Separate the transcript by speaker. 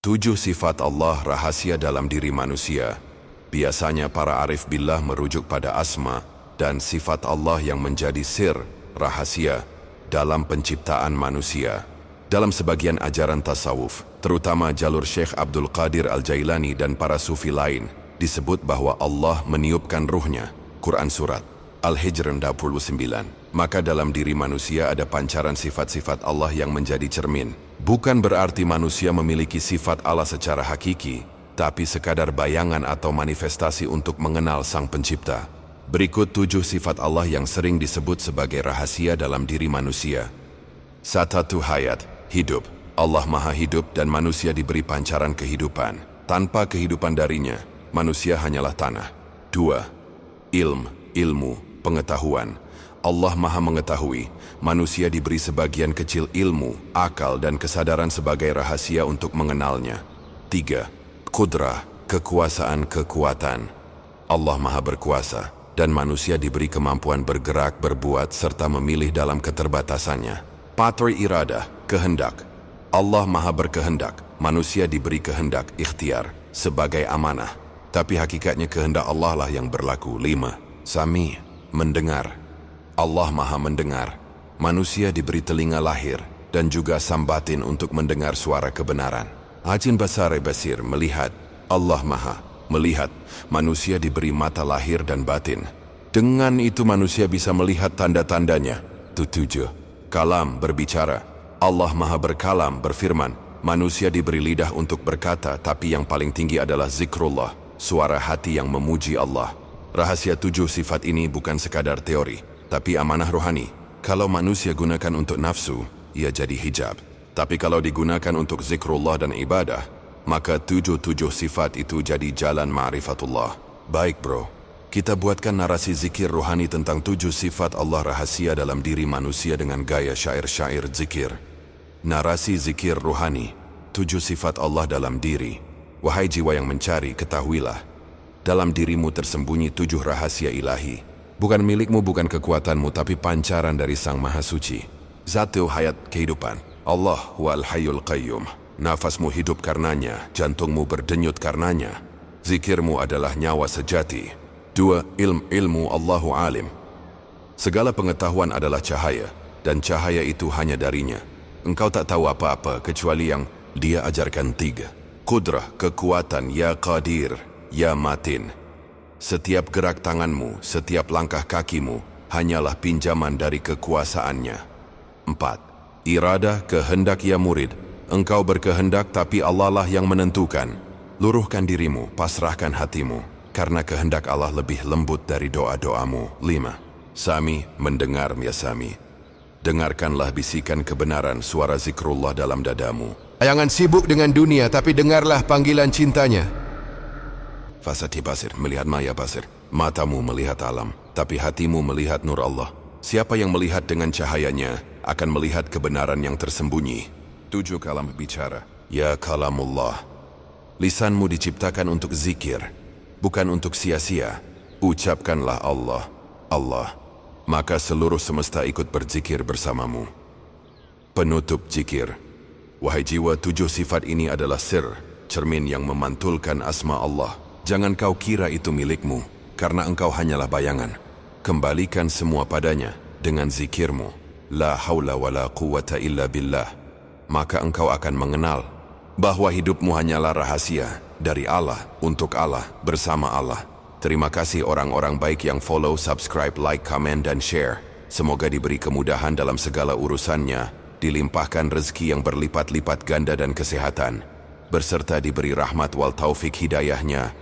Speaker 1: 7 sifat Allah rahasia dalam diri manusia. Biasanya para arif billah merujuk pada asma dan sifat Allah yang menjadi sir, rahasia, dalam penciptaan manusia. Dalam sebagian ajaran tasawuf, terutama jalur Syekh Abdul Qadir Al-Jailani dan para sufi lain, disebut bahwa Allah meniupkan ruhnya. Quran Surat Al-Hijr 29. Maka dalam diri manusia ada pancaran sifat-sifat Allah yang menjadi cermin. Bukan berarti manusia memiliki sifat Allah secara hakiki, tapi sekadar bayangan atau manifestasi untuk mengenal Sang Pencipta. Berikut 7 sifat Allah yang sering disebut sebagai rahasia dalam diri manusia. 1. Hayat, hidup. Allah Maha Hidup dan manusia diberi pancaran kehidupan. Tanpa kehidupan darinya, manusia hanyalah tanah. 2. Ilmu, pengetahuan. Allah Maha Mengetahui, manusia diberi sebagian kecil ilmu, akal dan kesadaran sebagai rahasia untuk mengenalnya. 3. Qudrah, kekuasaan, kekuatan. Allah Maha Berkuasa dan manusia diberi kemampuan bergerak, berbuat, serta memilih dalam keterbatasannya. 4. Iradah, kehendak. Allah Maha Berkehendak, manusia diberi kehendak, ikhtiar, sebagai amanah. Tapi hakikatnya kehendak Allah lah yang berlaku. 5. Sami, mendengar. Allah Maha Mendengar, manusia diberi telinga lahir dan juga sambatin untuk mendengar suara kebenaran. Ajin Basare Basir, melihat. Allah Maha Melihat, manusia diberi mata lahir dan batin. Dengan itu manusia bisa melihat tanda-tandanya. 7. Kalam, berbicara. Allah Maha Berkalam, berfirman. Manusia diberi lidah untuk berkata, tapi yang paling tinggi adalah zikrullah, suara hati yang memuji Allah. Rahasia 7 sifat ini bukan sekadar teori, tapi amanah rohani. Kalau manusia gunakan untuk nafsu, ia jadi hijab. Tapi kalau digunakan untuk zikrullah dan ibadah, maka 7 sifat itu jadi jalan ma'rifatullah. Baik bro, kita buatkan narasi zikir rohani tentang 7 sifat Allah rahasia dalam diri manusia dengan gaya syair-syair zikir. Narasi zikir rohani, 7 sifat Allah dalam diri. Wahai jiwa yang mencari, ketahuilah, dalam dirimu tersembunyi 7 rahasia ilahi. Bukan milikmu, bukan kekuatanmu, tapi pancaran dari Sang Maha Suci. Zatu hayat, kehidupan. Allah wal hayyul qayyum. Nafasmu hidup karenanya, jantungmu berdenyut karenanya. Zikirmu adalah nyawa sejati. 2. Ilmu, Allahu alim. Segala pengetahuan adalah cahaya, dan cahaya itu hanya darinya. Engkau tak tahu apa-apa kecuali yang Dia ajarkan. 3. Qudrah, kekuatan, ya qadir, ya matin. Setiap gerak tanganmu, setiap langkah kakimu, hanyalah pinjaman dari kekuasaannya. 4. Iradah, kehendak, ya murid. Engkau berkehendak tapi Allah lah yang menentukan. Luruhkan dirimu, pasrahkan hatimu, karena kehendak Allah lebih lembut dari doa-doamu. 5. Sami, mendengar, ya Sami. Dengarkanlah bisikan kebenaran, suara zikrullah dalam dadamu. Jangan sibuk dengan dunia, tapi dengarlah panggilan cintanya. Fasati basir, melihat maya basir. Matamu melihat alam, tapi hatimu melihat nur Allah. Siapa yang melihat dengan cahayanya akan melihat kebenaran yang tersembunyi. 7. Kalam, bicara. Ya kalamullah. Lisanmu diciptakan untuk zikir, bukan untuk sia-sia. Ucapkanlah Allah, Allah. Maka seluruh semesta ikut berzikir bersamamu. Penutup zikir. Wahai jiwa, 7 sifat ini adalah sir, cermin yang memantulkan asma Allah. Jangan kau kira itu milikmu, karena engkau hanyalah bayangan. Kembalikan semua padanya dengan zikirmu. La haula wa la quwata illa billah. Maka engkau akan mengenal bahwa hidupmu hanyalah rahasia dari Allah, untuk Allah, bersama Allah. Terima kasih orang-orang baik yang follow, subscribe, like, comment, dan share. Semoga diberi kemudahan dalam segala urusannya, dilimpahkan rezeki yang berlipat-lipat ganda dan kesehatan, berserta diberi rahmat wal taufik hidayahnya.